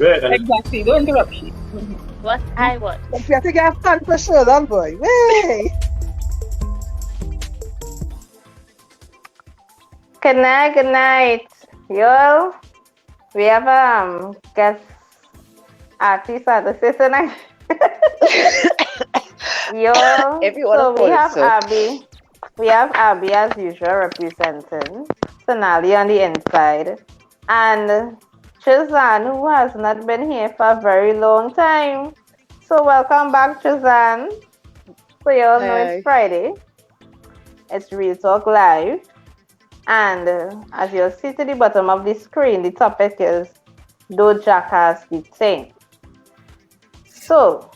Good. Exactly. Don't interrupt she. What I want. But you have to get fun for sure, don't boy. Way. Good night, good night. Yo, we have guest artist at the say tonight. Yo, If you want so to call it so. We have Abby as usual representing Sonali on the inside. And Chizan, who has not been here for a very long time. So welcome back, Chizan. So you all know it's Hi. Friday. It's Real Talk Live. And as you'll see to the bottom of the screen, the topic is Do Jackass the Thing? So,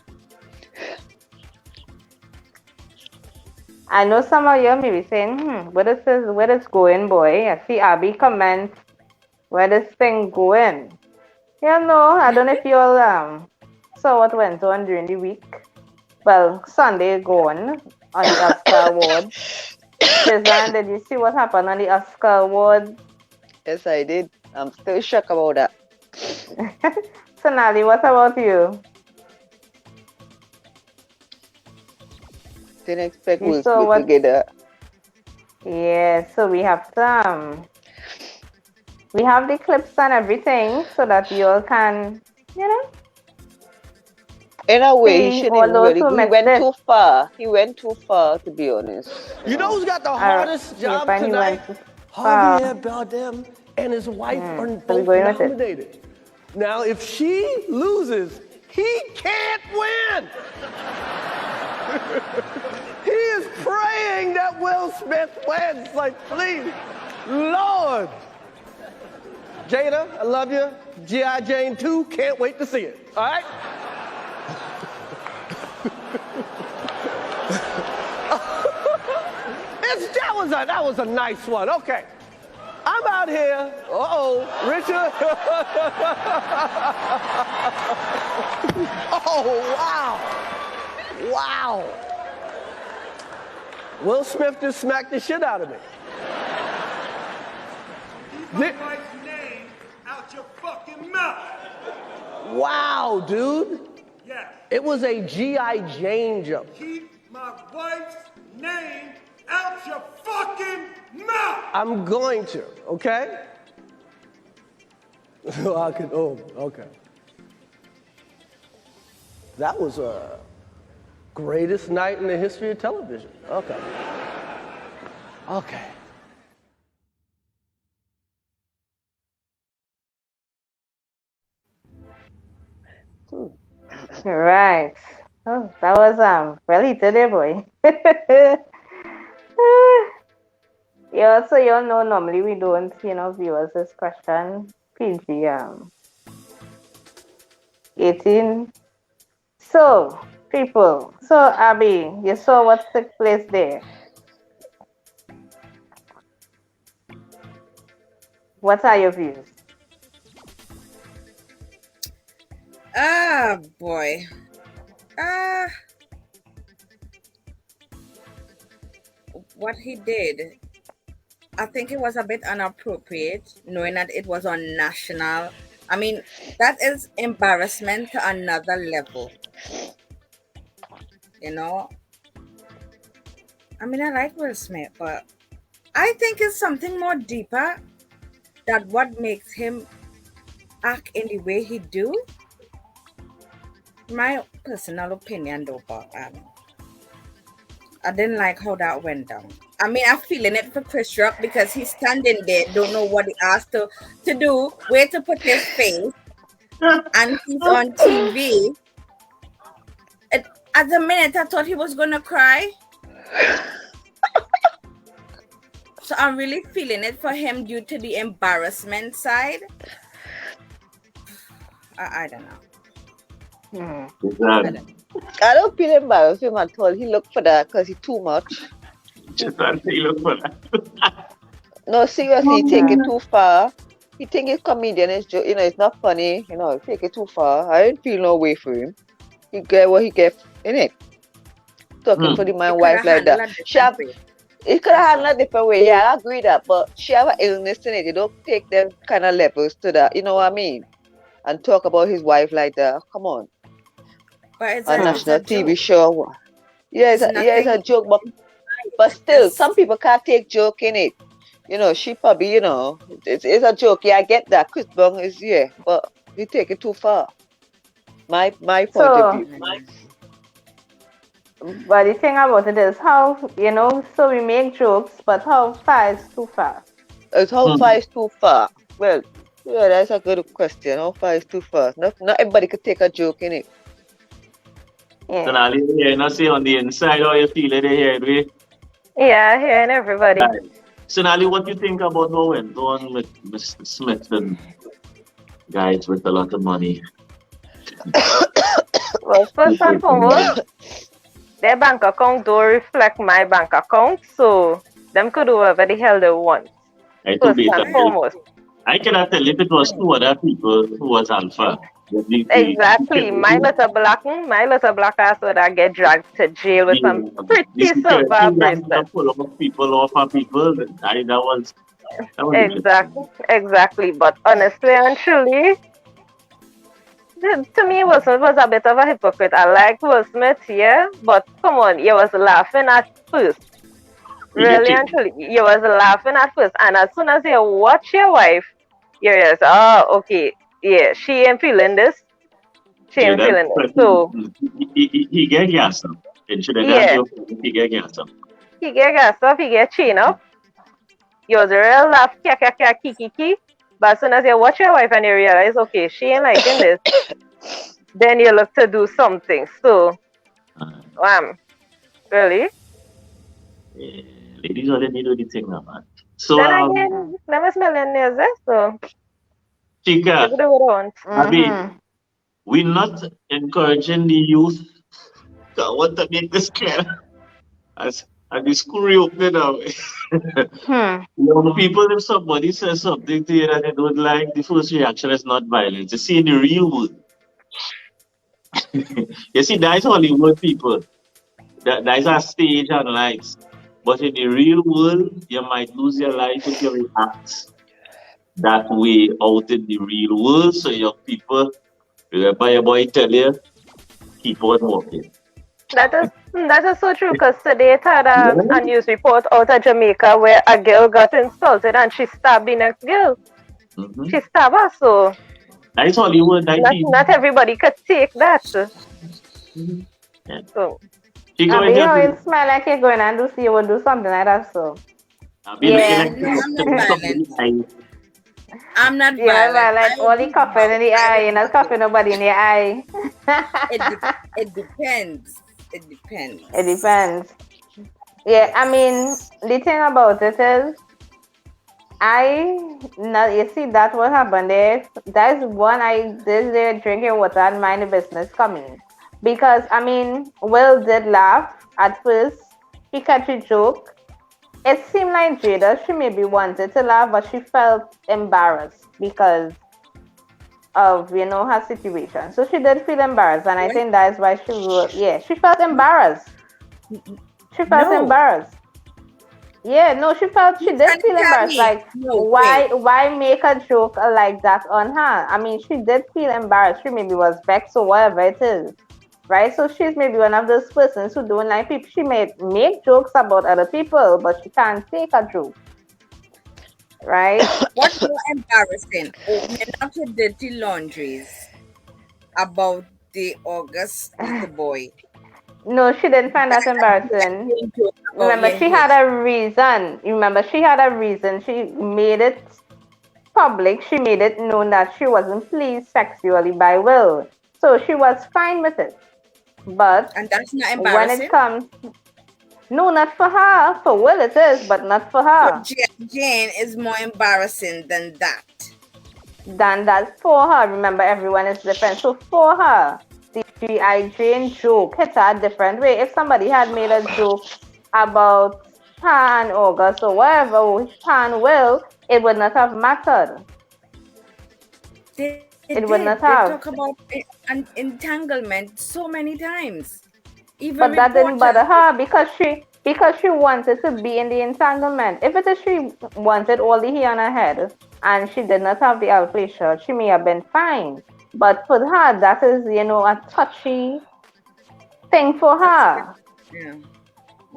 I know some of you may be saying, where this going, boy? I see Abby comment, where this thing going? You know, I don't know if you all saw what went on during the week. Well, Sunday gone on the Oscar Awards. Shazan, did you see what happened on the Oscar Awards? Yes, I did. I'm still shocked about that. Sonali, what about you? Didn't expect You Will saw Smith what? to get that. Yeah, so we have the clips and everything so that you all can, you know, In a way, he see shouldn't all even those really who go. He missed went it. too far. He went too far, to be honest. You know who's got the All hardest right, job fine, he tonight? went too far. Javier Bardem and his wife are So we're both going with it. nominated. Now, if she loses, he can't win. He is praying that Will Smith wins. Like, please, Lord. Jada, I love you. G.I. Jane 2, can't wait to see it. All right? That was a nice one. Okay. I'm out here. Richard. Oh, wow. Wow. Will Smith just smacked the shit out of me. Keep my wife's name out your fucking mouth. Wow, dude. Yes. It was a G.I. Jane jump. Keep my wife's name out your fucking mouth. I'm going to, okay? Okay. That was a greatest night in the history of television. Okay. Okay. Right. Oh, that was really today, boy. You also, you all know normally we don't, viewers discretion PG 18. So, people, so Abby, you saw what took place there. What are your views? Ah, boy. What he did, I think it was a bit inappropriate, knowing that it was on national. I mean, that is embarrassment to another level. You know? I mean, I like Will Smith, but I think it's something more deeper that what makes him act in the way he do. My personal opinion, though, but I didn't like how that went down. I mean, I'm feeling it for Chris Rock because he's standing there, don't know what he asked to do, where to put his face, and he's on TV. At the minute, I thought he was gonna cry. So I'm really feeling it for him due to the embarrassment side. I don't know. I don't feel embarrassed him at all. He looked for that because he too much. Just trying to look for that. No, seriously, he take it too far. He think he's comedian, it's not funny. Take it too far. I didn't feel no way for him. He get what he get in it. Talking for the man wife like that. It could have handled a different way. Yeah, I agree that. But she have an illness in it. You don't take them kind of levels to that. You know what I mean? and talk about his wife like that. Come on, But a it's a national TV joke. show. Yeah, It's it's a nothing. joke, but still, Just some people can't take joke in it. She probably, it's a joke. Yeah, I get that. Chris Brown is, yeah, but he take it too far. My point of So, view. but the thing about it is how, so we make jokes, but how far is too far? How far is too far? Well, yeah, that's a good question. How far is too far? Not everybody could take a joke in it. So Yeah. now, you know, see on the inside how you feel it here, we. Yeah, hearing everybody. Right. So Nali, what you think about what went on with Mr. Smith and guys with a lot of money? Well, first and foremost, their bank account don't reflect my bank account, so them could do whatever the hell they want. I too First bait and until foremost. I cannot tell if it was two other people who was alpha. Exactly. My little black ass would I get dragged to jail with some the pretty silver security gang bracelets. pull off people off of people. That was interesting. Exactly. But honestly and truly, to me, Will Smith was a bit of a hypocrite. I like Will Smith, yeah, but come on, you was laughing at first. You get Really it. and truly, you was laughing at first, and as soon as you watch your wife, you're just, oh, okay, yeah, she ain't feeling this, she Yeah, ain't that feeling this. So, he get gas up. And should have got yeah, you he get gas up. he get gas up, he get chain up. You was real laugh, kiki. But as soon as you watch your wife and you realize, okay, she ain't liking this, then you look to do something. So, really? Yeah, ladies only need to do the thing now, man. So Then again, them is millionaires, so they Chica, could do what they want. I mean, Mm-hmm. we're not encouraging the youth. I want to make this clear. As the school reopening now. Hmm. Young people, if somebody says something to you that they don't like, the first reaction is not violence. You see, in the real world, you see, that's Hollywood people. That's a stage and lights. But in the real world, you might lose your life if you react that way out in the real world. So young people, remember your boy tell you, keep on walking. That is so true because today it had a Yeah. news report out of Jamaica where a girl got insulted and she stabbed the next girl. Mm-hmm. She stabbed her, so That's Hollywood, that not TV. everybody could take that. Yeah. So She I going mean, how to it smell like you're going and do see you would do something like that, so. I'll be looking Yeah. like no, I'm not somebody violent. eye. I'm not You know, violent. like I only do coughing in the eye, you're violent not coughing nobody in the eye. it depends. It It depends. depends. Yeah, I mean, the thing about it is, now you see that what happened there. That's one I did there drinking water and mind the business coming. Because I mean, Will did laugh at first. He catch a joke. It seemed like Jada, she maybe wanted to laugh, but she felt embarrassed because of her situation. So she did feel embarrassed, and I What? think that's why she wrote. Yeah, she felt embarrassed. She felt No. embarrassed. Yeah, no, she You did can feel tell embarrassed. me. Like, No, wait. why make a joke like that on her? I mean, she did feel embarrassed. She maybe was vexed or whatever it is, right? So she's maybe one of those persons who don't like people. She may make jokes about other people, but she can't take a joke, right? What's more embarrassing? Opening up your dirty laundries about the August little boy. No, she didn't find that embarrassing. Making jokes about Remember, your she hair. had a reason. Remember, she had a reason. She made it public. She made it known that she wasn't pleased sexually by Will. So she was fine with it. But And that's not when it embarrassing. comes, no, not for her. For Will it is, but not for So her. Jane is more embarrassing than that. Then that's for her. Remember, everyone is different. So for her, the G.I. Jane joke hit her a different way. If somebody had made a joke about Pan August or whatever, with Pan Will, it would not have mattered. They It would did. not They have. talk about entanglement so many times. Even But that didn't reporters. bother her because she wanted to be in the entanglement. If it is she wanted all the hair on her head and she did not have the alopecia, she may have been fine. But for her, that is, a touchy thing for her. Yeah.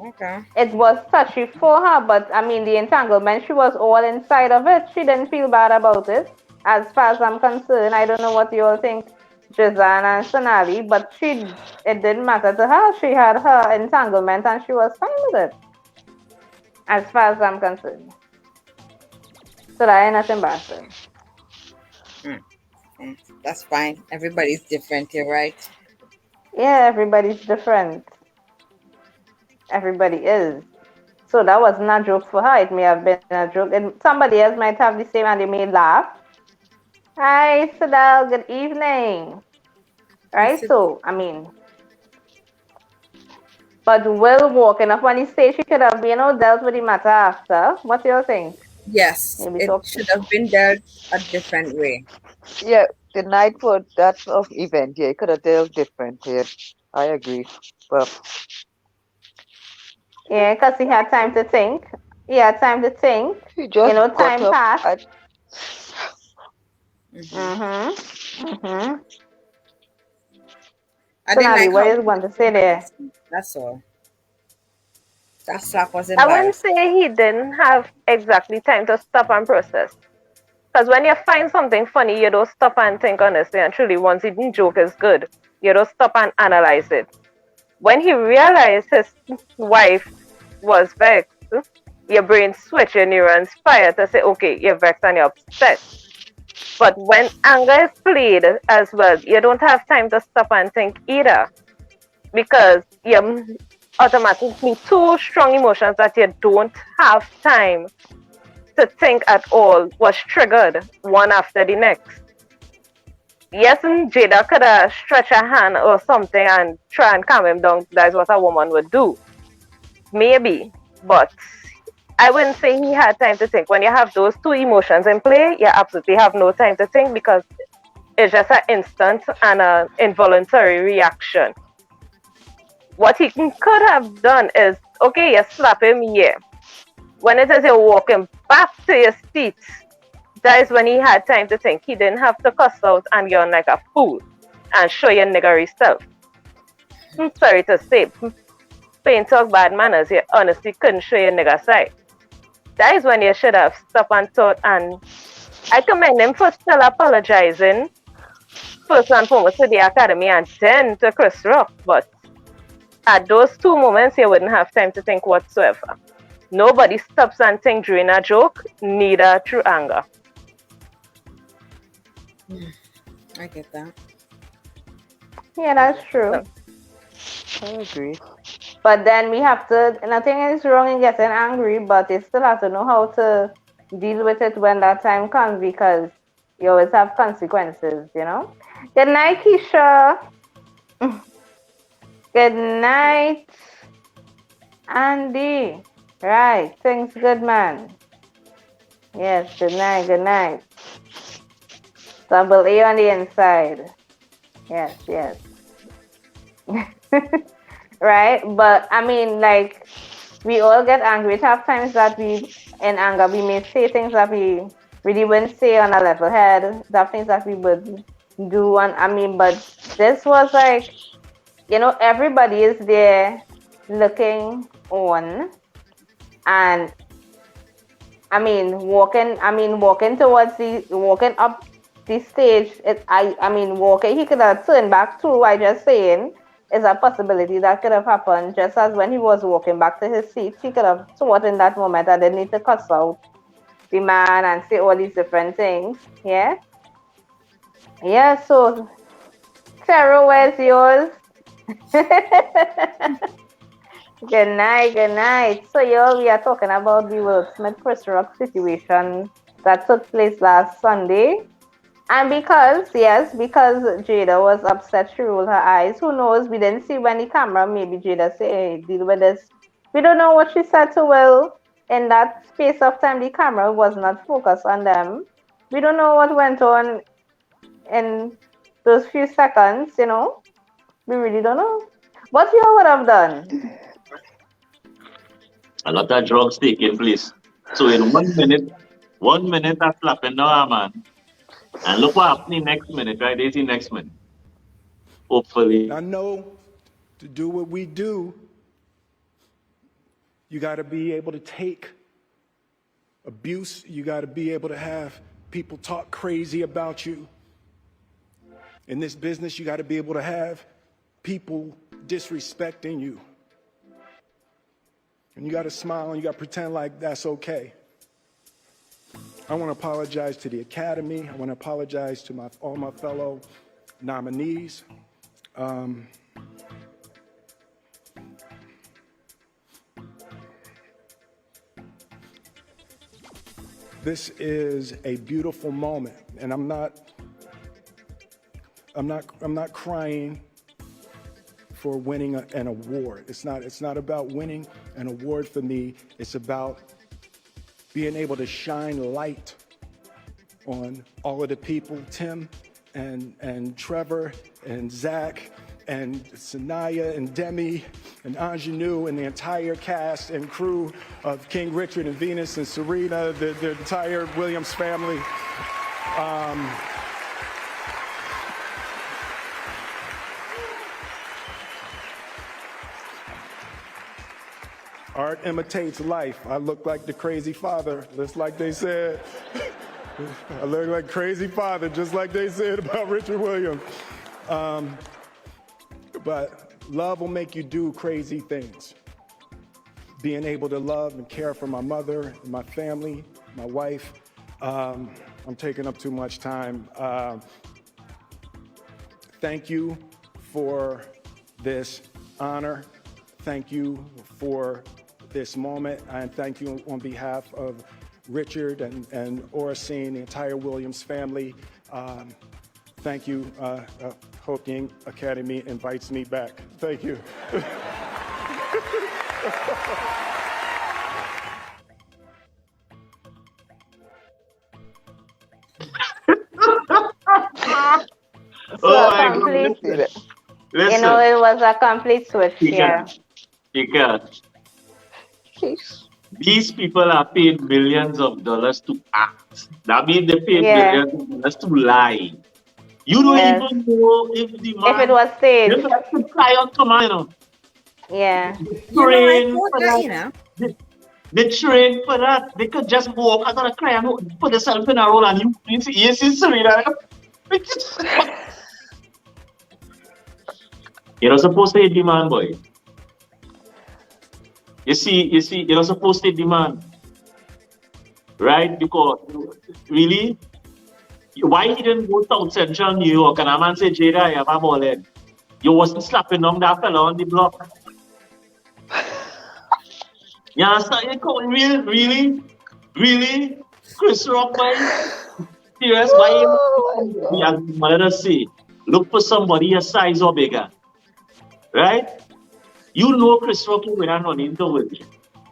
Okay. It was touchy for her, but I mean, the entanglement, she was all inside of it. She didn't feel bad about it. As far as I'm concerned, I don't know what you all think, Jazan and Sonali, but it didn't matter to her. She had her entanglement and she was fine with it, as far as I'm concerned. So that ain't nothing embarrassing. That's fine. Everybody's different, you're right. Yeah, everybody's different. Everybody is. So that wasn't a joke for her. It may have been a joke. And somebody else might have the same and they may laugh. Hi, Sadal. Good evening. Right? So, I mean, but Will walking up on the stage, she could have, dealt with the matter after. What do you think? Yes, Maybe it talk. should have been dealt a different way. Yeah, the night for that of event, yeah, it could have dealt different. Yeah, I agree. But Yeah, because he had time to think. He had time to think. he just got Time up. passed. I So, didn't Nali, like what how is one to say there? that's all. That slap was I wouldn't embarrassing. say he didn't have exactly time to stop and process. Because when you find something funny, you don't stop and think honestly and truly. Once the joke is good, you don't stop and analyze it. When he realized his wife was vexed, your brain switch, your neurons fire to say, okay, you're vexed and you're upset. But when anger is played as well, you don't have time to stop and think either. Because you're automatically two strong emotions that you don't have time to think at all was triggered one after the next. Yes, and Jada could have stretched a hand or something and try and calm him down. That's what a woman would do. Maybe. But I wouldn't say he had time to think. When you have those two emotions in play, you absolutely have no time to think because it's just an instant and an involuntary reaction. What he could have done is, okay, you slap him, yeah. When it is you're walking back to your seat, that is when he had time to think. He didn't have to cuss out and yawn like a fool and show your niggery self. I'm sorry to say, playing talk bad manners, you honestly couldn't show your nigger side. That is when you should have stopped and thought, and I commend him for still apologizing, first and foremost to the Academy and then to Chris Rock, but at those two moments, you wouldn't have time to think whatsoever. Nobody stops and thinks during a joke, neither through anger. I get that. Yeah, that's true. I agree. But then we have to, nothing is wrong in getting angry, but you still have to know how to deal with it when that time comes because you always have consequences, Good night, Keisha. Good night, Andy. Right, things good, man. Yes, good night, good night. Double A on the inside. Yes. Right? But I mean, like, we all get angry. We have times that in anger, we may say things that we really wouldn't say on a level head. That things that we would do. And I mean, but this was like, everybody is there looking on. And I mean, walking up the stage. Walking, he could have turned back too. I just saying, is a possibility that could have happened. Just as when he was walking back to his seat, he could have thought in that moment that they need to cuss out the man and say all these different things. Yeah. Yeah. So, Sarah, where's yours? Good night. So, y'all, we are talking about the Will Smith Chris Rock situation that took place last Sunday. And because Jada was upset, she rolled her eyes. Who knows? We didn't see when the camera. Maybe Jada said, hey, deal with this. We don't know what she said to Will. In that space of time, the camera was not focused on them. We don't know what went on in those few seconds, We really don't know. What you would have done? A lot of drugs taking place. So in 1 minute, 1 minute of slapping now, man. And look what happening next minute, right? They see next minute. Hopefully. I know to do what we do, you got to be able to take abuse. You got to be able to have people talk crazy about you. In this business, you got to be able to have people disrespecting you. And you got to smile and you got to pretend like that's okay. I want to apologize to the Academy. I want to apologize to all my fellow nominees. This is a beautiful moment, and I'm not crying for winning an award. It's not about winning an award for me. It's about being able to shine light on all of the people, Tim and Trevor and Zach and Sanaya and Demi and Ingenue and the entire cast and crew of King Richard and Venus and Serena, the entire Williams family. Art imitates life. I look like the crazy father, just like they said. I look like crazy father, just like they said about Richard Williams. But love will make you do crazy things. Being able to love and care for my mother, my family, my wife. I'm taking up too much time. Thank you for this honor. Thank you for this moment, and thank you on behalf of Richard and Oracene, the entire Williams family. Thank you. Hope the Academy invites me back. Thank you. Oh my complete, goodness. you Listen, know, it was a complete switch. Yeah. These people are paid millions of dollars to act. That means they pay Yeah. millions of dollars to lie. You don't Yes. even know if the man. If it was staged. They have to fly on command, you know. Yeah. You know, I Train thought for that, that. you know. They train for that. They could just walk out of the cry and put themselves in a role and you see Serena. You're not supposed to hit the man, boy. You see, you're not supposed to hit the man. Right? Because, really? Why he didn't go South Central New York and a man say, Jada, I have a ball head. You wasn't slapping down that fella on the block. You understand? Really? Chris Rock, boy? Serious? Why? Let us see. Look for somebody a size or bigger. Right? You know Chris Rock when I'm running into it.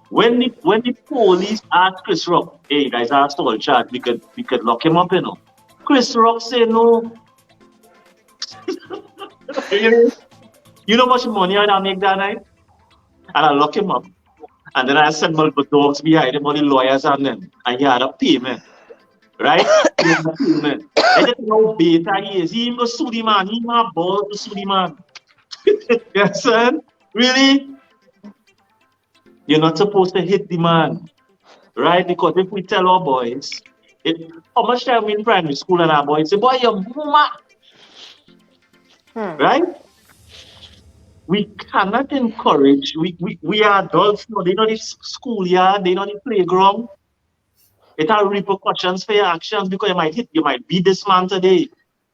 When the police asked Chris Rock, hey guys, I asked all chat, we could lock him up, you know. Chris Rock said no. You know how much money I make that night? And I lock him up. And then I send multiple dogs behind him, all the lawyers and them. And he had a payment. Right? He had a payment. I just know how beta he is. He even go sue the man. He even have balls to sue the man. Yes, son? Really? You're not supposed to hit the man. Right? Because if we tell our boys, how much time we in primary school and our boys say, boy, you're mama. Right? We cannot encourage, we are adults now, they know the schoolyard, they know the playground. It has repercussions for your actions because you might beat this man today.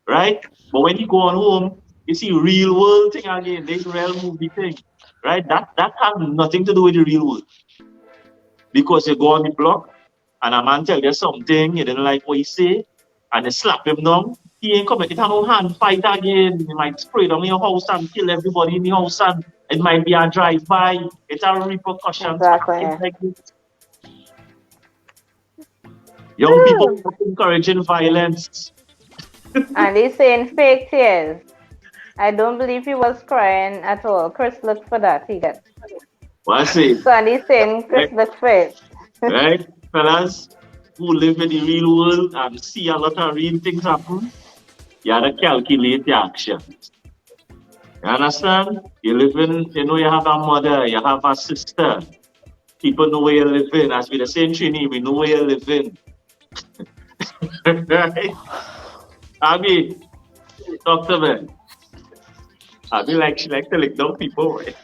Right? But when you go on home, you see real world thing again, this real movie thing. Right? That has nothing to do with the real world. Because you go on the block and a man tell you something, you didn't like what he say, and they slap him down, he ain't coming. It has no hand fight again. He might spray down your house and kill everybody in the house, and it might be a drive-by. It has repercussions. Exactly. Young people are encouraging violence. And he's saying fake tears. I don't believe he was crying at all. Chris looked for that. He got. What I say? So and he's saying Chris looked for it. Right, fellas? who live in the real world and see a lot of real things happen, you have to calculate the actions. You understand? You live in, you know, you have a mother, you have a sister. People know where you live in. As we the same training, we know where you live in. Right? Abby, talk to me. Abby she like to lick down people. Right?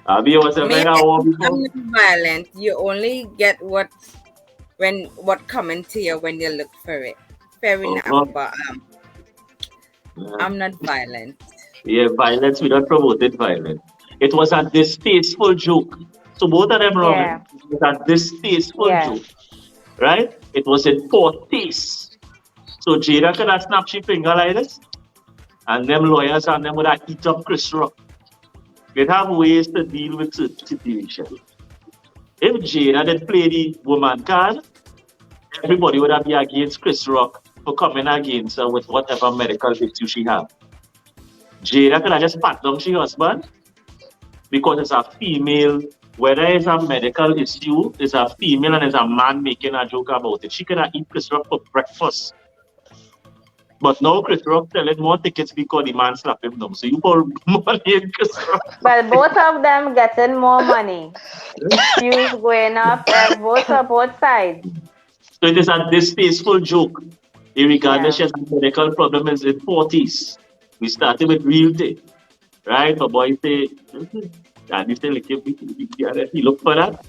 Abby was a Me, mega war before. I'm not violent. You only get what coming to you when you look for it. Fair enough, but Yeah. I'm not violent. Yeah, violence, we don't promoted violence. It was a distasteful joke. So both of them wrong. Yeah. It was a distasteful Yeah. joke. Right? It was in poor taste. So Jada could have snapped her finger like this. And them lawyers and them would have eat up Chris Rock. They'd have ways to deal with situations. If Jada did play the woman card, everybody would have been against Chris Rock for coming against her with whatever medical issue she had. Jada could have just pat down her husband because it's a female, whether it's a medical issue, it's a female and it's a man making a joke about it. She could have eat Chris Rock for breakfast. But now Chris Rock selling more tickets because the man slapped him down. So you pour money in Chris Rock. But both of them getting more money. Views going up and both sides. So it is a distasteful joke. Regardless, she has a medical problem in his 40s. We started with real thing. Right? The boy say, Daddy say, he look for that.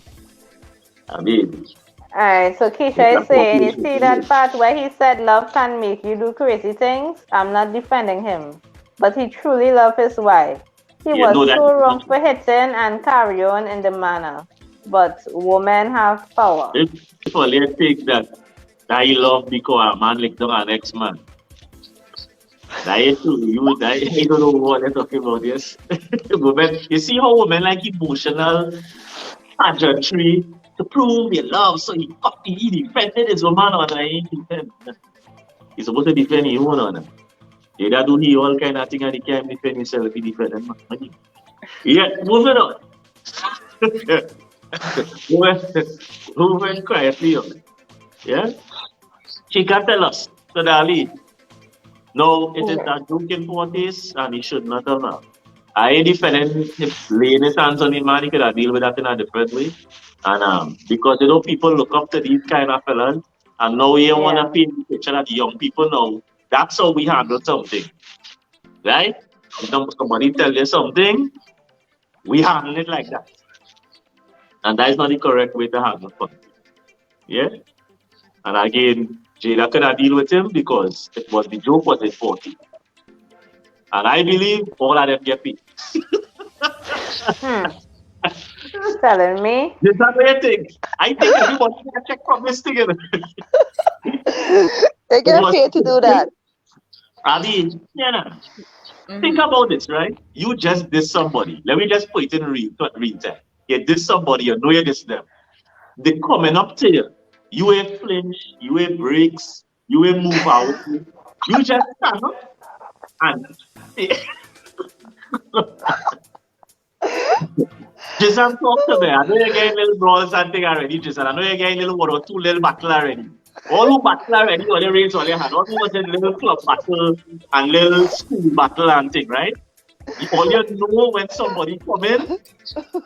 I mean, Alright, so Keisha is saying, you see that part where he said love can make you do crazy things? I'm not defending him. But he truly loved his wife. He was so wrong for hitting and carry on in the manner. But women have power. If only I think that he love because a man like an ex-man. You don't know what they're talking about, yes. Women, you see how women like emotional pageantry to prove your love, so he defended his woman on he defend. He's supposed to defend his own on him. He that do he all kind of thing and he can't defend himself, he defend him. Yeah, moving on. moving quietly on. Yeah? She can tell us, so Dali. No, it is that joke in 40s and he should not have now. I ain't defending if laying his hands on the man, he could have deal with that in a different way. And because you know people look up to these kind of fellas, and now you want to paint the picture that the young people know. That's how we handle something, right? Somebody tell you something, we handle it like that, and that is not the correct way to handle something. Yeah, and again, Jada could have deal with him because the joke was his 40, and I believe all of them get paid. Telling me? Is that what you think? I think everybody can check from this together. They get paid to do that. Adi, think about this, right? You just diss somebody. Let me just put it in real time. You diss somebody, you know you diss them. They coming up to you. You ain't flinch, you ain't breaks, you ain't move out. You just stand up and Jason, talk to me. I know you're getting little brawls and thing already, Jason. I know you're getting little 1 or 2 little battle already. All who battle already, all the rains all you had. All who was in little club battle and little school battle and thing, right? All you know when somebody come in,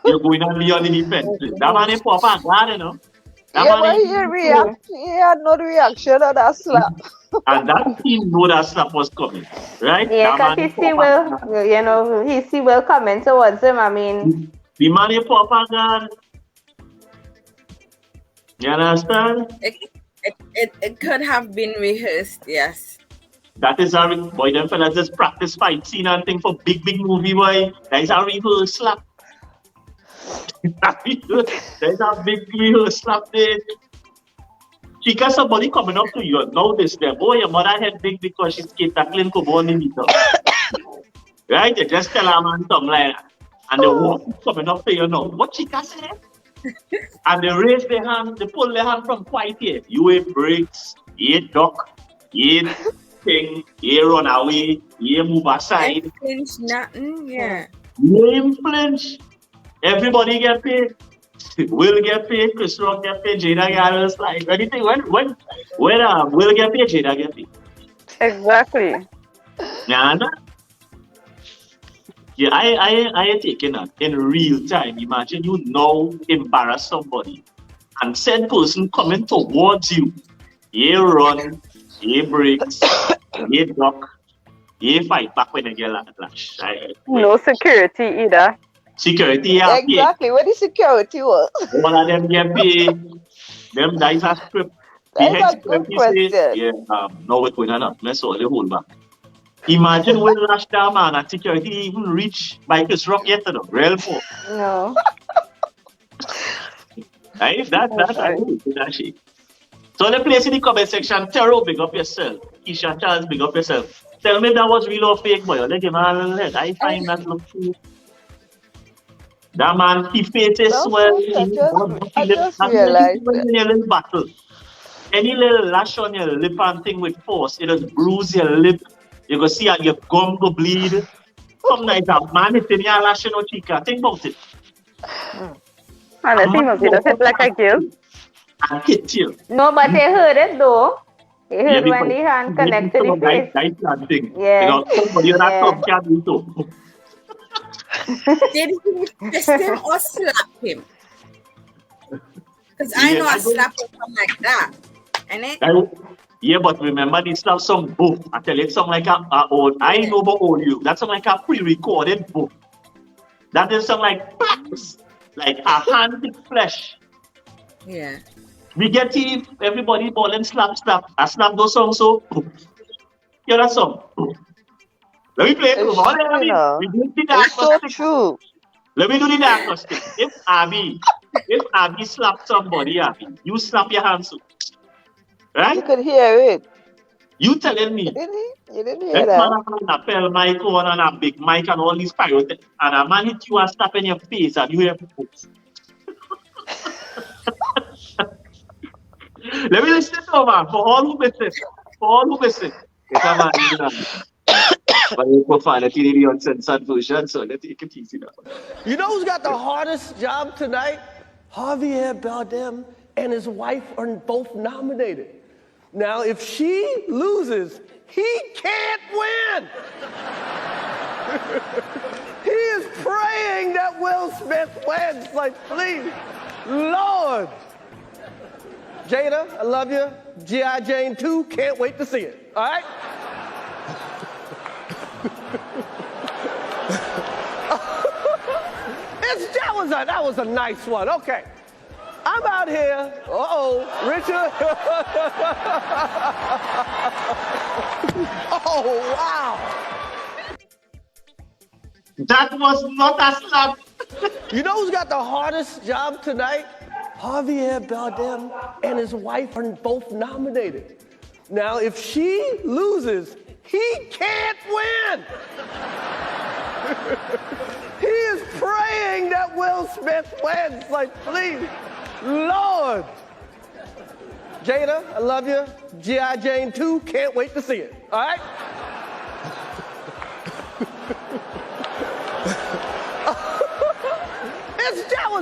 you're going to be on the defensive. That man is proper glad, you know. But he had no reaction on that slap. And that team know that slap was coming, right? Yeah, because he see Will coming towards him. I mean, the man is proper glad. You understand? It could have been rehearsed, yes. That is our boy. Them fellas just practice fight scene and thing for big movie, boy. That is our rehearsal slap. There's a big rehearsal slap there. She got somebody coming up to you. Notice them. Oh, your mother head big because she's tackling Kobon in the right? You just tell her man something like that. And they walk coming up to you now. What Chica said? And they raise their hand, they pull their hand from quite here. You ain't breaks, you ain't duck, you ain't thing, you ain't run away, you ain't move aside. Flinch nothing, yeah. You ain't flinch. Everybody get paid. Will get paid, Chris Rock get paid, Jada Garris, like anything. When Will get paid, Jada get paid. Exactly. Yeah, no? Yeah, I taken that in real time. Imagine you now embarrass somebody and said person coming towards you. You run, you breaks, you duck, you fight back when you get lash. No security either. Security, yeah, paid. Exactly. Where the security was? All of them get paid. Them guys are script. The That is head a good security say, question. yeah, no, we're going on. Let's all the hold back. Imagine when Lash down man and security even reach by Chris Rock yet, though. Real poor. No. Right? That's I agree with that shit. So the place in the comment section, Tero, big up yourself. Keisha Charles, big up yourself. Tell me that was real or fake, boy. Let him all let. I find that look cool. That man, he faces No, well. I just realized that. In a little battle. Any little lash on your lip and thing with force, it just bruise your lip. You go see your gum go bleed. Sometimes a man is in your lash no chica. Think about it. Unless he must be just like a girl. And hit you. No, but he heard it though. He heard when the hand connected to the face. That thing. Yeah. You know, somebody on that Yeah. top can't do so. Did he twist him or slap him? Because I know a slap will come like that. And Yeah, but remember this stuff song book. I tell you, it's song like a old. I know about all you. That's song like a pre-recorded book. That is song like a hand in flesh. yeah. We get teeth, everybody ball and slap. I slap those songs so. Hear that song. Let me play it. It's Let true, me you know. do the It's so diagnostic. true. Let me do the diagnostic. If Abby slap somebody, Abby, you slap your hands too. You Right? could hear it. You telling me. You didn't hear That that. man have a lapel mic on and a big mic and all these pyrotechnics, and a man hit you and slap in your face and you hear Let me listen to man for all who listen. It's a man in that. But you profile it in the uncensored version, so let's take it easy now. You know who's got the hardest job tonight? Javier Bardem and his wife are both nominated. Now, if she loses, he can't win. He is praying that Will Smith wins. Like, please, Lord. Jada, I love you. G.I. Jane 2, can't wait to see it. All right? That was a nice one. Okay. I'm out here. Richard. Oh, wow. That was not a slap. You know who's got the hardest job tonight? Javier Bardem and his wife are both nominated. Now, if she loses, he can't win. He is praying that Will Smith wins. Like, please, Lord. Jada, I love you. G.I. Jane 2, can't wait to see it. All right?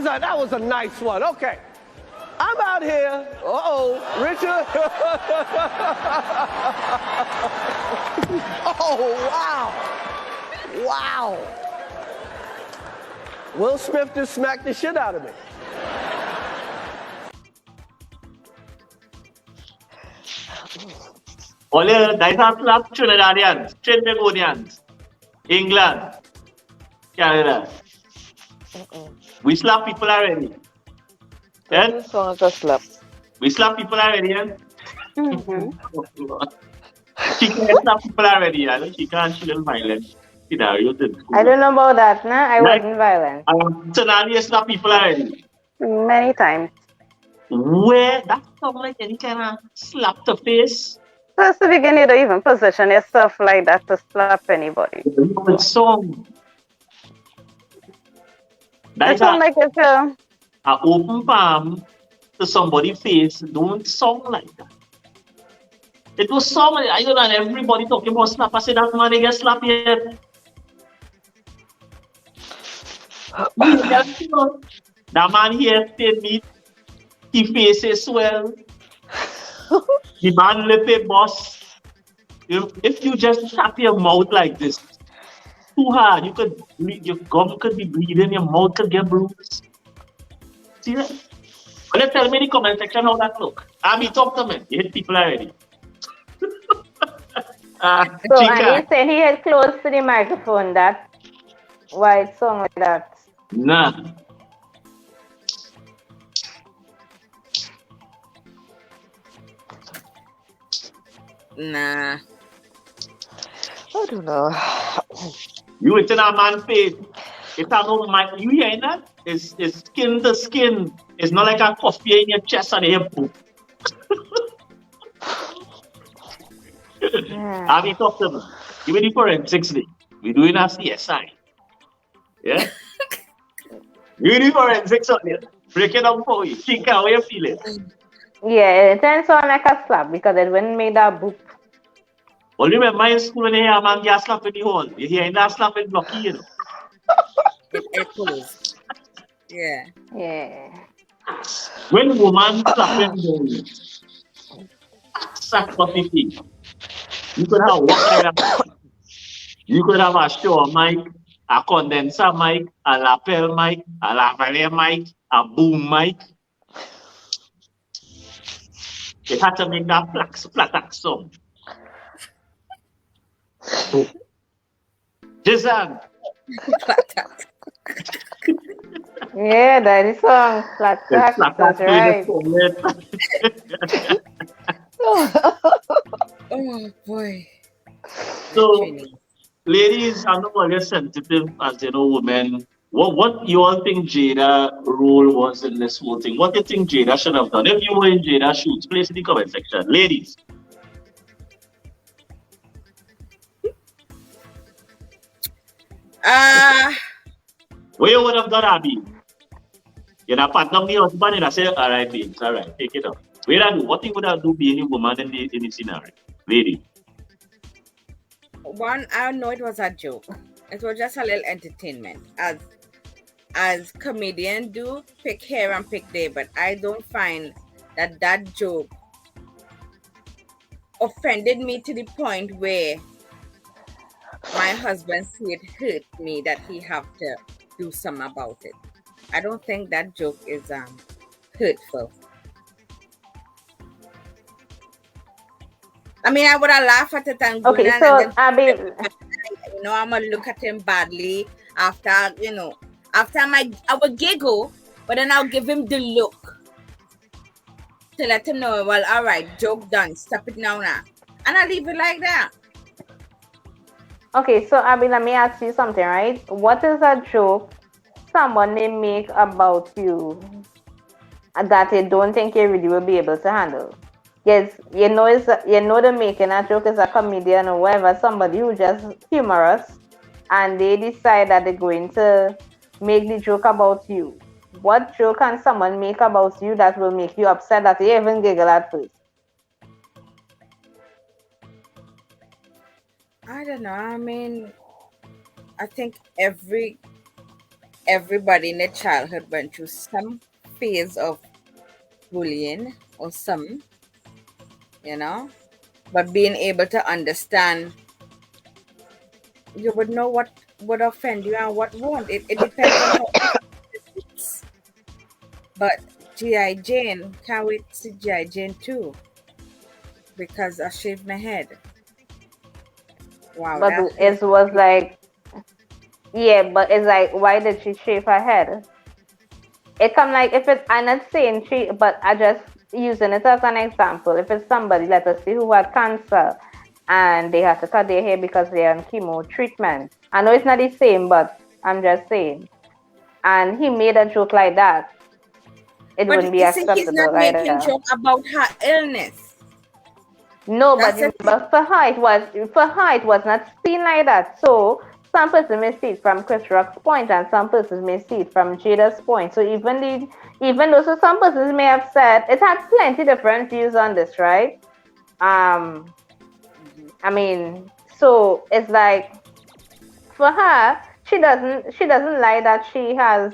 That was a nice one. Okay. I'm out here. Richard. Oh, wow. Wow. Will Smith just smacked the shit out of me. Only guys are slap Trinidadians, Trinidadians, England, Canada. We slap people already. This song is a slap. We slap people already, yeah? She can't slap people already, yeah? She can't, she little violent. I don't know about that, nah. I wasn't violent. Tsunami slap people already. Many times. Where that sound like any kind of slap to face? First to begin, you don't even position yourself like that to slap anybody. It's song. It sound like it's an open palm to somebody's face. Don't sound like that. It was song. I don't know. Everybody talking about slap. I said that man they get slap yet. That man here stay meat, he face is swell, the man lip a boss. If you just shut your mouth like this too hard, your gum could be bleeding, your mouth could get bruised. See that? Well, let's tell me in the comment section how that look. I mean, talk to me. You hit people already. So, and Chica, he said he had close to the microphone. That why it sound like that. nah. Nah. I don't know. You within a man face. It's a no mic. You hearing that? It's skin to skin. It's not like a coffee in your chest and hip. I mean, talk to me. Give me the forensics day. We're doing a CSI. Yeah? Give me the forensics on it. Break it down for you. Think how you feeling. Yeah, it tends to sound like a slap because it wouldn't make that boop. Well, remember in school when you hear a man get slap in the hall. You hear that slap in blocky, you know. It echoes. Yeah. Yeah. When woman slapping down, sack what you think. You could have what kind of You could have a show mic, a condenser mic, a lapel mic, a lavalier mic, a boom mic. It had to make that platak sound. Jason, Yeah, that is song. Flat the track, platak that's right. Oh boy. So, ladies, I'm not always sensitive as you know, women. What you all think Jada role was in this whole thing? What do you think Jada should have done? If you were in Jada's shoes, please in the comment section. Ladies, what you would have done, Abby? You're not pat down the husband and I say, all right, babes, all right, take it up. What you would have do being a woman in the scenario? Lady. One, I know it was a joke. It was just a little entertainment. As comedians do, pick here and pick there, but I don't find that joke offended me to the point where my husband see it hurt me that he have to do something about it. I don't think that joke is hurtful. I mean, I would have laughed at it and go Okay, and so then Abby, I'm gonna look at him badly after after I would giggle, but then I'll give him the look to let him know, well, all right, joke done, stop it now, and I leave it like that. okay, so Abby, let me ask you something, right? What is a joke someone may make about you that they don't think you really will be able to handle? Yes, they're making a joke is a comedian or whatever, somebody who just humorous, and they decide that they're going to make the joke about you. What joke can someone make about you that will make you upset that you even giggle at first? I don't know. I mean, I think everybody in their childhood went through some phase of bullying or some, but being able to understand, you would know what would offend you and what won't. It depends on how it is. But G.I. Jane, can't wait to see G.I. Jane too, because I shaved my head. Wow, But it was like, yeah, but it's like, why did she shave her head? It come like if it's, I'm not saying she, but I just using it as an example. If it's somebody, let us see, who had cancer and they have to cut their hair because they're on chemo treatment. I know it's not the same, but I'm just saying. And he made a joke like that. It but wouldn't be acceptable. He's not making joke about her illness. No, but for her it was not seen like that. So some persons may see it from Chris Rock's point, and some persons may see it from Jada's point. So even though some persons may have said it had plenty different views on this, right? I mean, so it's like for her, she doesn't like that she has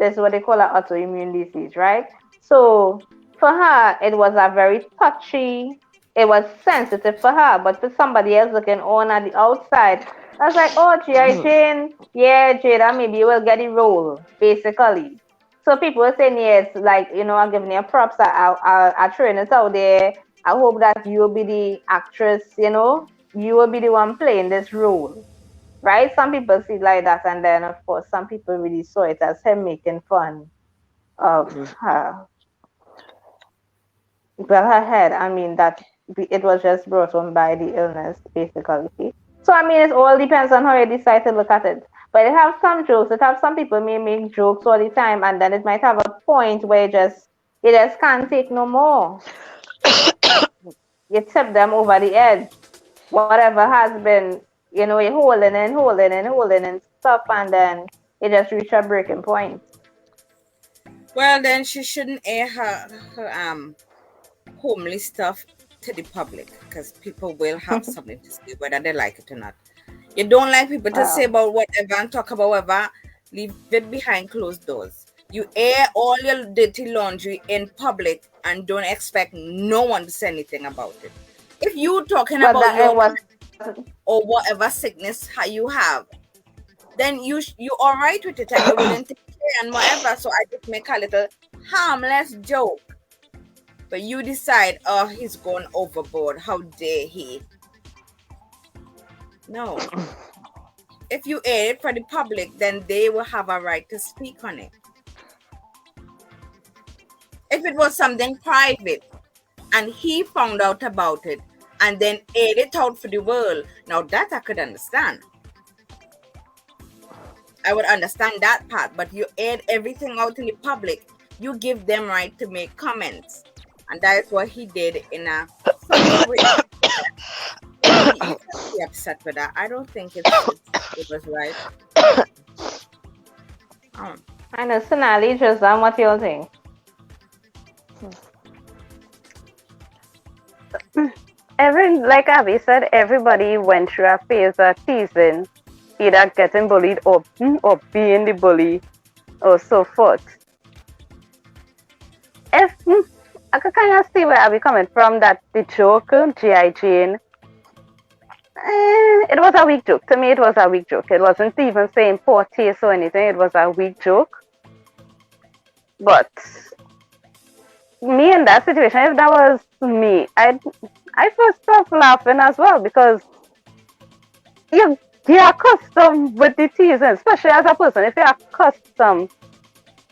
This is what they call an autoimmune disease, right? So for her, it was a very touchy, it was sensitive for her, but for somebody else looking on at the outside, I was like, oh, G.I. Jane, yeah, Jada, maybe you will get the role, basically. So people were saying, yes, like, I'm giving you props. I'll train it out there. I hope that you will be the actress, you will be the one playing this role, right? Some people see it like that, and then, of course, some people really saw it as him making fun of her. Well, her head, I mean, that it was just brought on by the illness, basically. So, I mean, it all depends on how you decide to look at it. But it have some jokes. It have some people may make jokes all the time, and then it might have a point where you just can't take no more. You tip them over the edge. Whatever has been, you're holding and stuff, and then it just reach a breaking point. Well, then she shouldn't air her homely stuff to the public, because people will have something to say whether they like it or not. You don't like people to say about whatever and talk about whatever, leave it behind closed doors. You air all your dirty laundry in public and don't expect no one to say anything about it. If you talking But about that your it was or whatever sickness you have, then you all right with it and you're willing to care and whatever. So I just make a little harmless joke. But you decide, oh, he's gone overboard. How dare he? No. If you air it for the public, then they will have a right to speak on it. If it was something private and he found out about it and then aired it out for the world, now that I could understand. I would understand that part, but you aired everything out in the public. You give them right to make comments. And that is what he did in a funny way. You can't be upset with that. I don't think it was right. I know, Sonali, just what you'll think. Like Abby said, everybody went through a phase of teasing, either getting bullied or being the bully, or so forth. I could kind of see where Abby coming from, that the joke, G.I. Jane, it was a weak joke. To me, it was a weak joke. It wasn't even saying poor taste or anything. It was a weak joke. But me in that situation, if that was me, I first stopped laughing as well, because you're accustomed with the teasing, especially as a person. If you're accustomed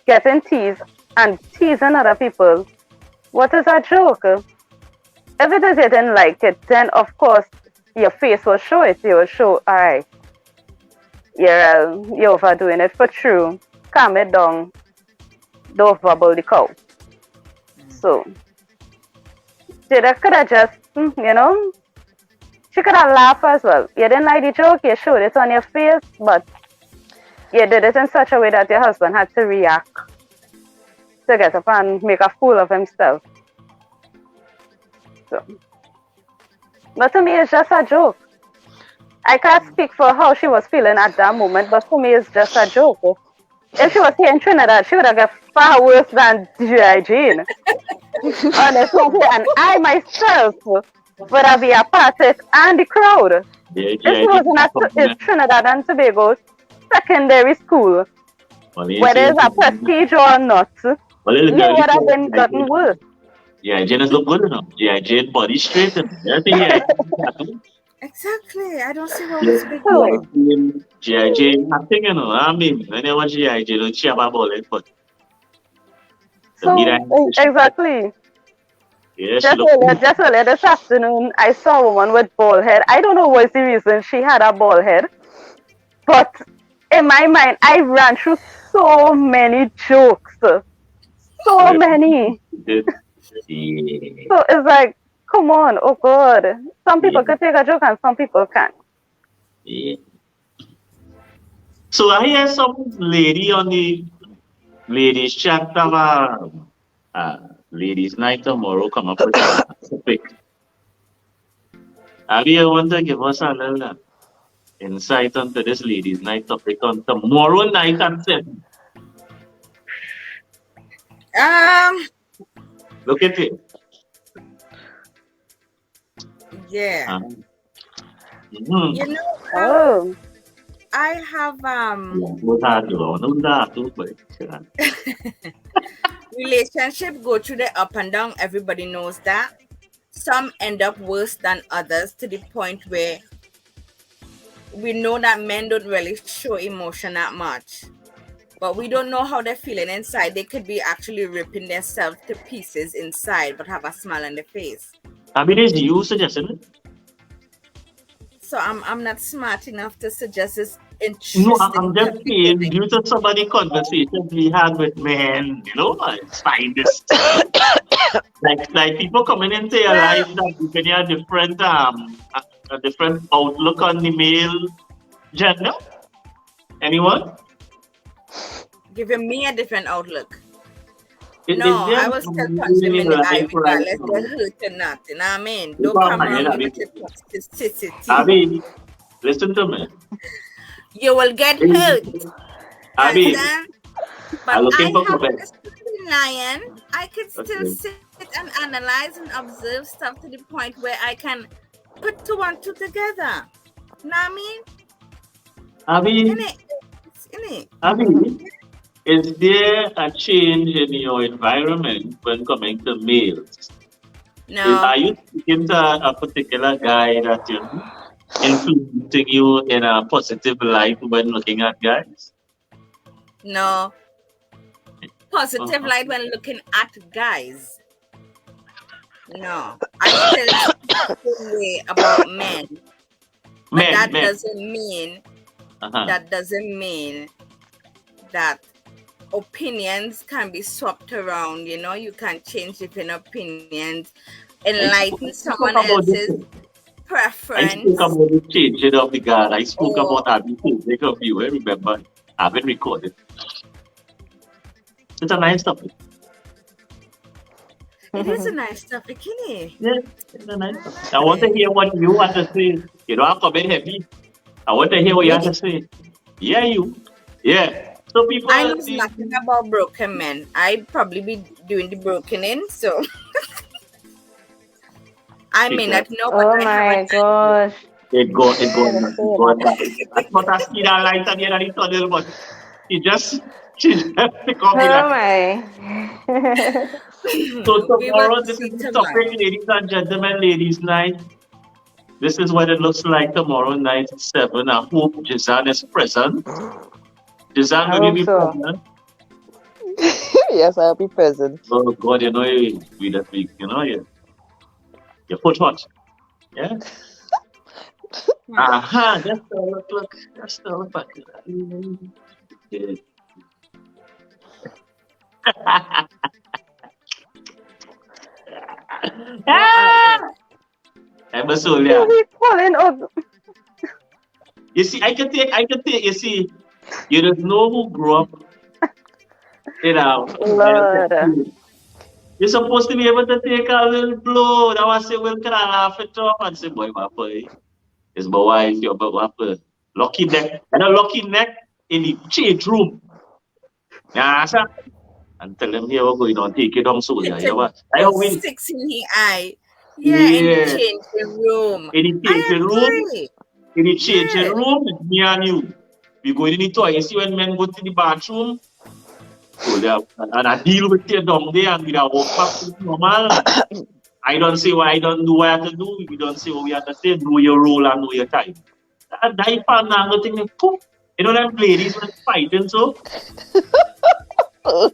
getting teased and teasing other people, what is a joke? If it is you didn't like it, then of course your face will show it. You will show, all right, you're overdoing it for true. Calm it down. Don't wobble the cow. So Jada could have just, she could have laughed as well. You didn't like the joke, you showed it on your face, but you did it in such a way that your husband had to react to get up and make a fool of himself. So, but to me, it's just a joke. I can't speak for how she was feeling at that moment, but for me, it's just a joke. If she was here in Trinidad, she would have got far worse than G.I. Jane. Honestly, and I myself would have been a part of it and the crowd. If she was in Trinidad and Tobago secondary school, whether it's a prestige or not, you would have been gotten worse. G.I. Jane is look good enough. G.I. Jane body straight and everything. Exactly. I don't see what was big deal. G.I. Jane acting, I mean, when I watch G.I. Jane, don't cheer about it, but so, exactly. Yeah, just earlier this afternoon, I saw a woman with bald head. I don't know what's the reason she had a bald head, but in my mind, I ran through so many jokes. So many. Yeah. So it's like, come on, oh God. Some people can take a joke and some people can't. Yeah. So I hear some lady on the ladies chat about ladies night tomorrow come up with a topic. Abby, I want to give us a little insight onto this ladies night topic on tomorrow night at 7. Look at it. Yeah. Mhm. You know, Oh. I have relationship go through the up and down. Everybody knows that. Some end up worse than others to the point where we know that men don't really show emotion that much. But we don't know how they're feeling inside. They could be actually ripping themselves to pieces inside, but have a smile on their face. I mean, it's you suggesting it. So I'm not smart enough to suggest this No, interesting I'm just topic. saying, due to some of the conversations we had with men, it's fine. This like people coming into your Well, life that you can have a different outlook on the male gender. Anyone? giving me a different outlook. Is No, there I will still punch them really in the eye life right regardless now? they're hurt or not. You know what I mean? You Don't can't come find around it, me Abby. with your toxicity. Abby, listen to me. You will get hurt. You Abby, understand? But I'm looking I for have comment. a lion. I could still Okay. sit and analyze and observe stuff to the point where I can put two and two together. You know what I mean? Abby, In it. Abby, is there a change in your environment when coming to males? No. Are you speaking to a particular guy that influencing you in a positive light when looking at guys? No. Positive Uh-huh. light when looking at guys. No. I still feel the same way about men. But that Men. doesn't mean Uh-huh. that opinions can be swapped around. You can change different opinions, enlighten I spoke someone about this. else's I preference. spoke about the changing of the guard. I spoke Or about having changing of you. I remember. I haven't recorded. It's a nice topic. it is a nice topic, isn't it? Yeah, it's a nice topic. I want to hear what you want to say. You don't have to be heavy. I want to hear what you have to say. Yeah, you. Yeah. So people. I know nothing about broken men. I'd probably be doing the broken in, so I may not know, but Oh I have my gosh. It go. That's not a speed and light at the end of the tunnel, but she just pick up me Oh like. my. So we will tomorrow, this is see the tomorrow. topic, ladies and gentlemen, ladies' night. This is what it looks like tomorrow night at 7. I hope Jizan is present. Jizan, I will you hope be so. present? Yes, I'll be present. Oh God, we that week, your foot hot. Yeah. Aha, just look. Just look back. Yeah. I'm a soul, yeah. He's calling us. You see, I can take, you see, you don't know who grew up, Lord. you're supposed to be able to take a little blow. That was say, well, can I laugh it off and say, boy, my boy, it's my wife, your boy, lucky neck, and a lucky neck in the change room. Yeah, sir. And tell them here we're going on, take it on soldier. It's Yeah, a what? I always, 6 in the eye. Yeah, in the changing room. in the I changing room, agree. in the changing Yeah. room, it's me and you. We go in the toilet. You see when men go to the bathroom, so and I deal with you down there and we are walk back to normal. I don't say what I don't do what I have to do. We don't say what we have to say. Know your role and know your time. That diaper now, nothing. Poof. You know them ladies when fighting so.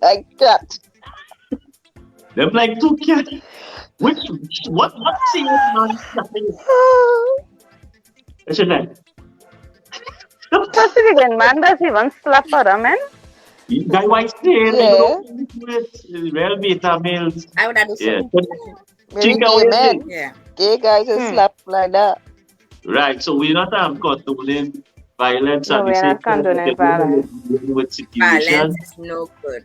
Like that. Them like two cats. What scene man? Listen that. First again, man does even slap other men. Guy white stay, Yeah. real beta males. I would have to say. Yeah. Maybe Chica, what gay you men. say? Yeah. Gay guys will slap like that. Right, so we're not condoning violence No, at the we're same not condoning time violence. with Violence situation. is no good.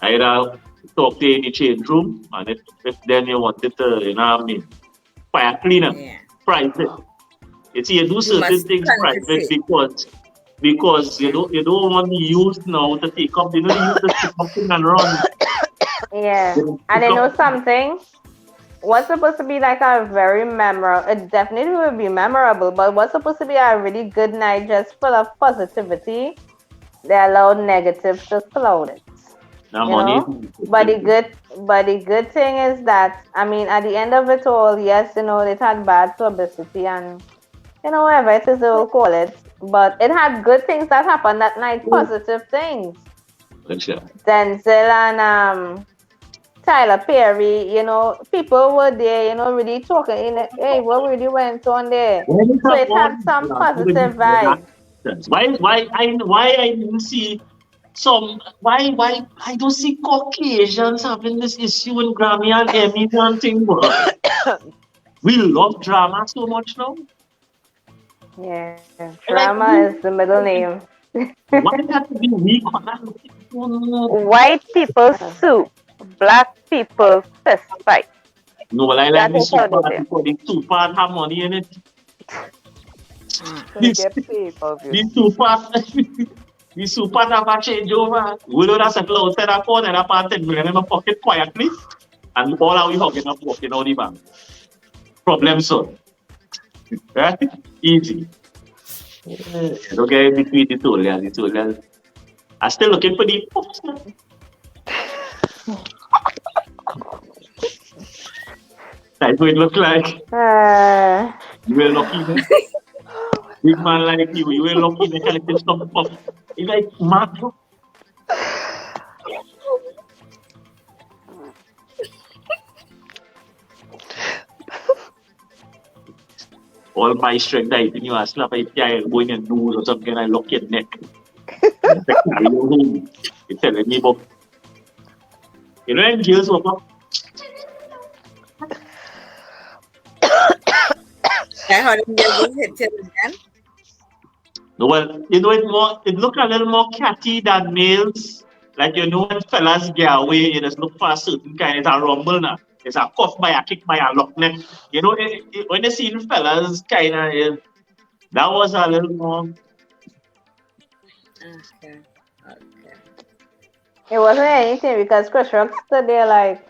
Either talk to any change room, and if then you wanted to, fire cleaner, Yeah. private. You see, you do certain must things private confess because you don't want the youth now to take up, the youth to take up and run. Yeah. They don't And pick you know up. something? What's supposed to be like a very memorable, it definitely will be memorable, but what's supposed to be a really good night just full of positivity, they allow negative to cloud it. Now You money is know, but the important. good but the good thing is that, I mean, at the end of it all, yes, you know, it had bad publicity and whatever it is they will call it, but it had good things that happened that night, positive things. But yeah. Denzel and Tyler Perry, people were there, really talking, hey, what really went on there? Why did So have it had one some positive vibes. actions? Why I didn't see some why I don't see Caucasians having this issue in Grammy and Emmy and thing, boy. We love drama so much now. Yeah, Like drama is the middle name. why it have to be weak on that? No, White people sue black people fist fight. well, I like That the is how super they say. because the super have money in it. So they This get paid for the views. super the super never change over. We don't have settle outside that corner and apart and bring in my pocket quietly and all are we hugging up walking out the bank. Problem solved. Right? Easy. Don't get in between the two guys, the two guys. I'm still looking for the pops. That's what it look like. Uh, You were lucky, man. Big man like you were lucky in collecting some pop. It's like mad. All my strength I think you are slap a guy going and do or something I lock your neck. And they carry you home. You're telling me about you know in jails what I heard him just hit it again. no, well, you know it look a little more catty than males. Like you know when fellas get away, it just look for a certain kind it's a rumble now. It's a cuff by a kick by a lock neck. You know when you see the fellas kinda that was a little more Okay. Okay. it wasn't anything because Chris Rock stood there like,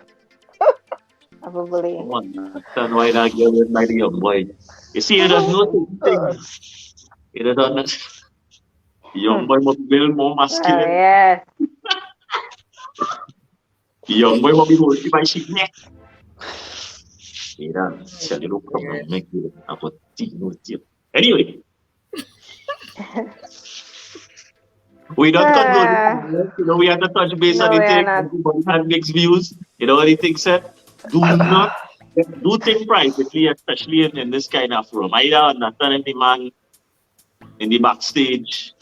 probably. one. Turn why that girl with my young boy. You see, it does no certain things. It does not. The young boy must be a little more masculine. Yes. The young boy must be holding by his neck. Yeah, tell you no problem. Make you have a tea, no tea. Anyway, we don't condone Uh, it. You know, we have to touch base on no, the we are thing. not. Everybody has mixed views. You know what the thing said? Do not do things privately, especially in this kind of room. I don't understand any man in the backstage.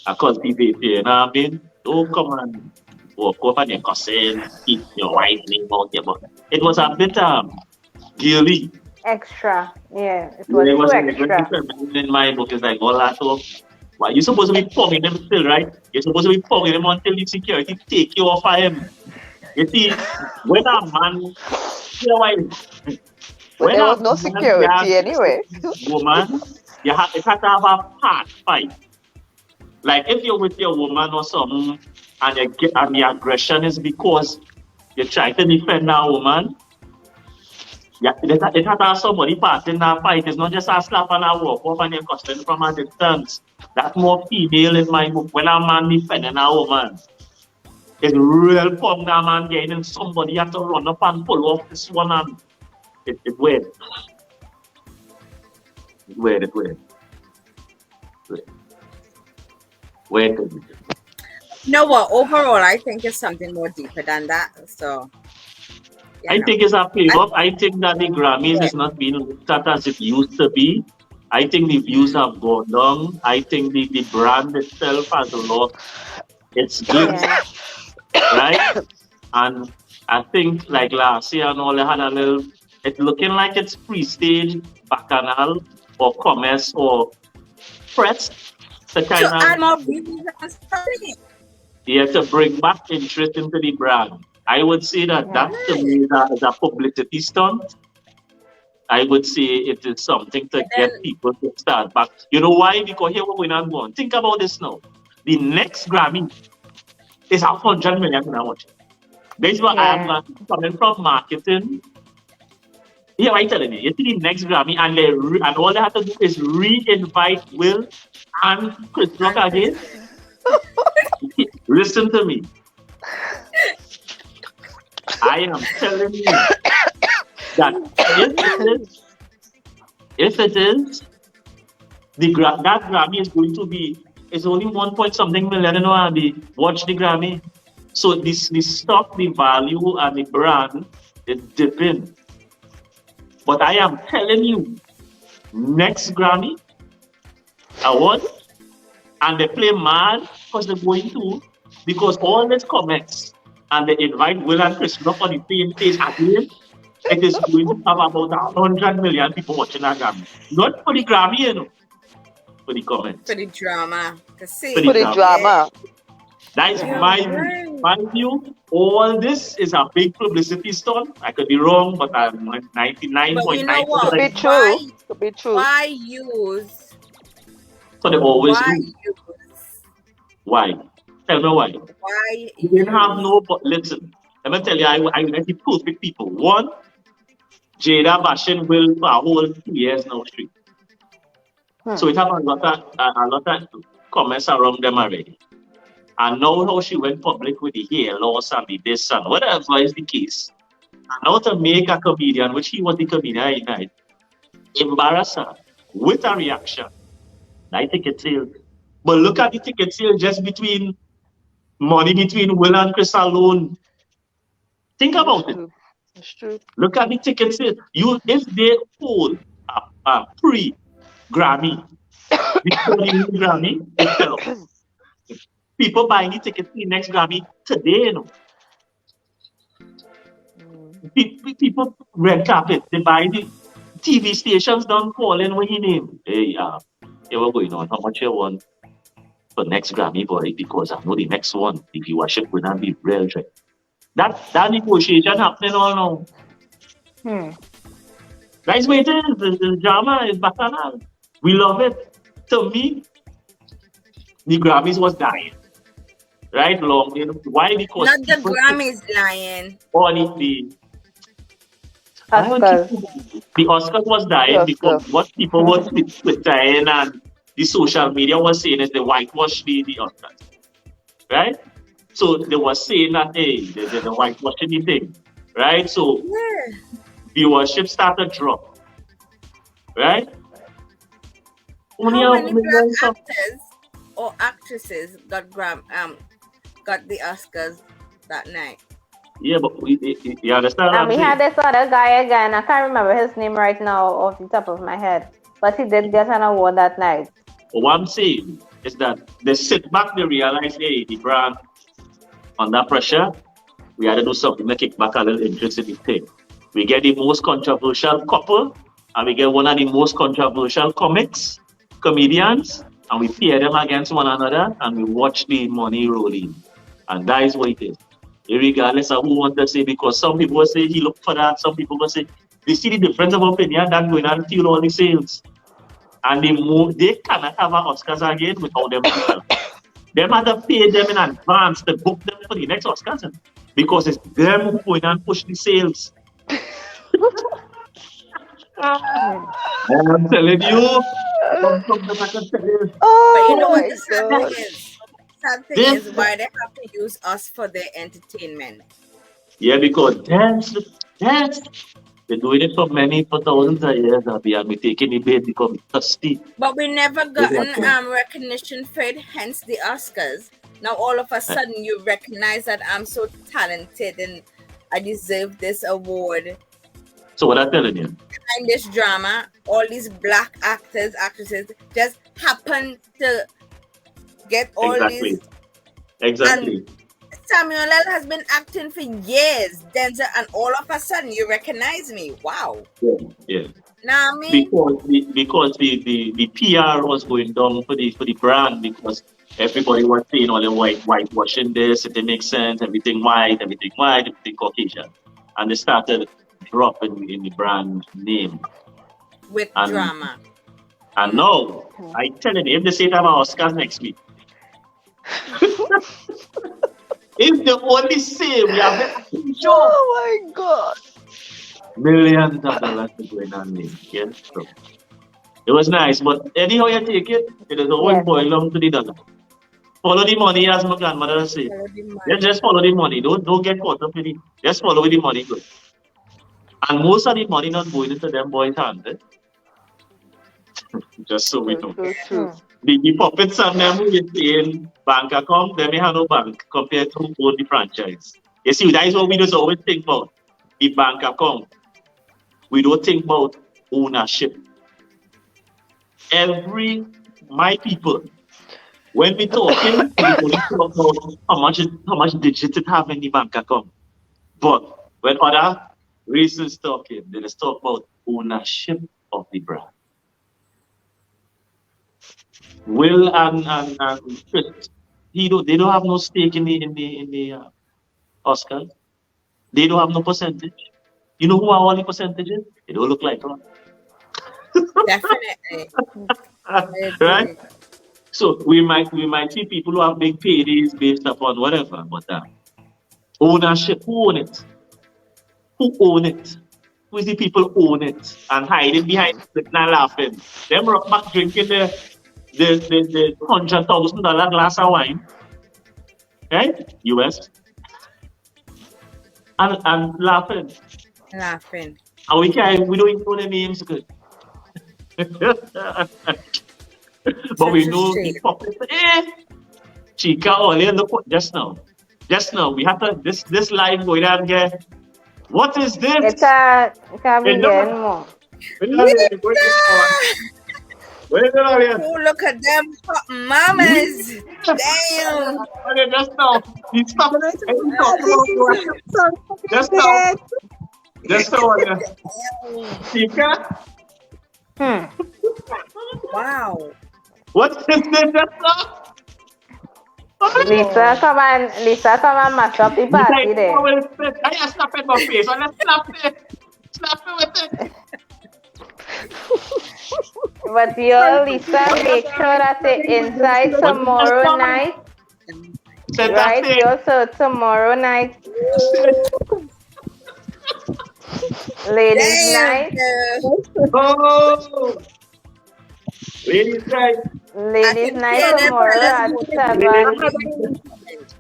I cultivate you know what I mean? Don't come and walk up and you're cussing, keep your wife name out your mouth. It was a bit girly. Extra. Yeah, it was Yeah, it too was very extra. feminine in my book. It's like all that talk. Why you're supposed to be pogging them still, right? You're supposed to be pogging them until the security take you off of him. You see, when a man, you know why? But When there a was no man has security sex with anyway. a woman, it has to have a part fight. Like if you're with your woman or something and and the aggression is because you try to defend that woman, yeah, it has to have somebody part in that fight. It's not just a slap and a walk off and you're cussing from a distance. That's more female in my book. When a man defending a woman, it's real punk that man getting in somebody have to run up and pull off this one and it's weird. It's weird, it's weird. Weird. Weird. No, what overall, I think it's something more deeper than that. So, I think it's a I, payoff. I think that the Grammys yeah. is not being looked at as it used to be. I think the views have gone down. I think the brand itself has lost its glitz, Yeah. right? And I think like last year and all, they had a little, it's looking like it's pre-stage bacchanal or commerce or press to To kind add of, more views and stuff. yeah, to bring back interest into the brand. I would say that Yeah. that to me is a publicity stunt. I would say it is something to And get then, people to start back. You know why? Because here what we're not going. Think about this now. The next Grammy is 100 million in watch. This is what Yeah. I'm coming from marketing. Yeah, I telling you. You see the next Grammy, and and all they have to do is re-invite Will and Chris Rock And again. Christian. Listen to me. I am telling you that if it is, that Grammy is going to be, it's only 1 point something million, watch the Grammy. So the stock, the value, and the brand is dipping. But I am telling you, next Grammy award, and they play mad because they're going to, because all these comments, and they invite Will and Chris Rock on the same stage again, it is going to have about 100 million people watching that Grammy. Not for the Grammy, for the comments. For the drama. To For see. the For the drama. drama. That is You're my view. right. My view, all this is a big publicity stunt. I could be wrong, but I'm But you know 99.9% what? Could be Why true. Could be true. why use so they always why do. use Why? Tell me why. why You didn't have use no, but listen, let me tell you, I met the perfect people. One, Jada bashing Will for a whole 2 years now straight. So it have a lot of comments around them already. And now how she went public with the hair loss and the this and whatever is the case. And now to make a comedian, which he was the comedian at night, embarrass her with a reaction. Like ticket sales. But look at the ticket sales just between money between Will and Chris alone. Think It's about it. true. It's true. Look at the ticket sales. If they hold a pre Grammy before the new Grammy itself, people buying the ticket to the next Grammy today, people red carpet, they buy the TV stations don't call in when he name. Hey, hey, what going on? How much you want for next Grammy boy? Because I know the next one, the viewership will not be real. Right? That negotiation happening all now. That's what it is. The drama is bacchanal. We love it. To me, the Grammys was dying. Right? Long. Why? Because not the people Grammys lying. on it, Oscars. the Oscars was dying The because Oscars. what people were twittering and the social media was saying is they whitewash the Oscars. Right? So they were saying that, hey, they're whitewashing the thing. Right? So Yeah. viewership started drop. Right? Only How a many black million some. actors or actresses got the Oscars that night? Yeah, but you understand what And I'm we saying? had this other guy again. I can't remember his name right now off the top of my head. But he did get an award that night. What I'm saying is that they sit back, they realize, hey, the brand under pressure, we had to do something to kick back a little interest in the thing. We get the most controversial couple, and we get one of the most controversial comedians, and we pair them against one another, and we watch the money roll in. And that is what it is. Regardless of who wants to say, because some people will say he looked for that, some people will say, they see the difference of opinion that going on fuel all the sales. And they cannot have an Oscars again without them people. Them have to pay them in advance to book them for the next Oscars. Because it's them who go in and push the sales. I'm telling you. But you Oh know what my the sad God. thing is? Sad thing This, is why they have to use us for their entertainment. yeah, because that's they're doing it for thousands of years, Abby, and we're taking the bait because we're thirsty. But we never Is what gotten recognition for it, hence the Oscars. Now all of a sudden you recognize that I'm so talented and I deserve this award. So what I'm telling you, Behind this drama, all these black actors, actresses just happen to get all exactly, these. exactly. Samuel L. has been acting for years, Denzel, and all of a sudden you recognize me. Wow. Yeah. Now I mean, Because the PR was going down for the brand because everybody was saying all the whitewashing this, it didn't make sense, everything white, everything Caucasian. And they started dropping in the brand name. with And drama. and no, I telling you, if they say that about Oscars next week. If the only say we have a show, Oh my God. millions of dollars to go in and win. Yeah. So it was nice, but anyhow you take it, it is always Yes. boil down to the dollar. Follow the money, as my grandmother say. Follow the Just money. follow the money. Don't get caught up in it. Just follow with the money good. And most of the money not going into them boys' hands. Eh? Just so we So, know. so Hmm. true. The puppets and them who you see in bank account, they may have no bank compared to who own the franchise. You see, that is what we just always think about. The bank account. We don't think about ownership. My people, when we talking, we only talk about how much digits it have in the bank account. But when other races talking, they just talk about ownership of the brand. Will and Chris, they don't have no stake in the Oscars. They don't have no percentage. You know who are all the percentages? They don't look like us. Definitely. I Right? agree. So we might see people who have big paydays based upon whatever, but ownership, who own it? Who own it? Who is the people who own it and hiding behind it and laughing? Them rock back drinking the $100,000 glass of wine, right? US and laughing. Laughing. And we don't even know the names good. But we Such a know the shame. puppet. Chica only in the just now. Just now. We have to this line going on get. What is this? It can be In the getting more. Lisa! Where is it? Oh, look at them hot mamas. Damn. Okay, just now. He stopped. Can I And tell he you talked that this about is worship. a song for Just me, now. babe? Just now. Chica. Hmm. Wow. What is this just now? Lisa, Lisa, come and mash up the He's party like, there. oh, well, I just slap in my face. And let's slap it. Slap it with it. But you, Lisa, make sure that the inside What is this tomorrow song? night, Said that right? thing. You so tomorrow night, ladies' Damn, night, girl. Oh, ladies, right. I ladies' can night hear them tomorrow fellas at going I seven. had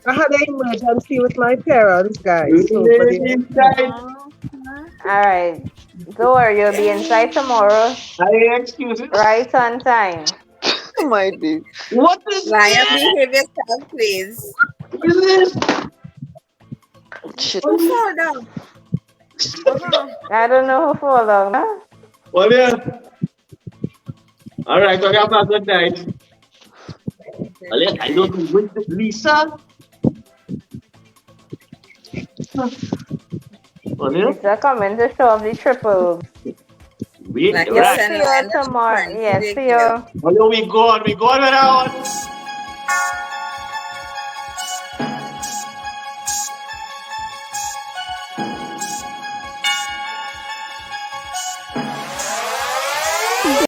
I had an emergency with my parents, guys. So, but they Ladies, right. All right. Don't worry, you'll be inside tomorrow, I excuses. right on time. Might be. What is Lion, this? behave yourself, please. What is this? Shit. Who fall down? Uh-huh. I don't know who for long. Huh? Well, yeah. All right, so have a good night. Well, yeah, I don't know. With Lisa? Well, yeah. Lisa coming to show off the triple. Wait, Like you Yes, right. send see Lion you to tomorrow. friends. Yes, see you. Well, yeah, we go on with our own.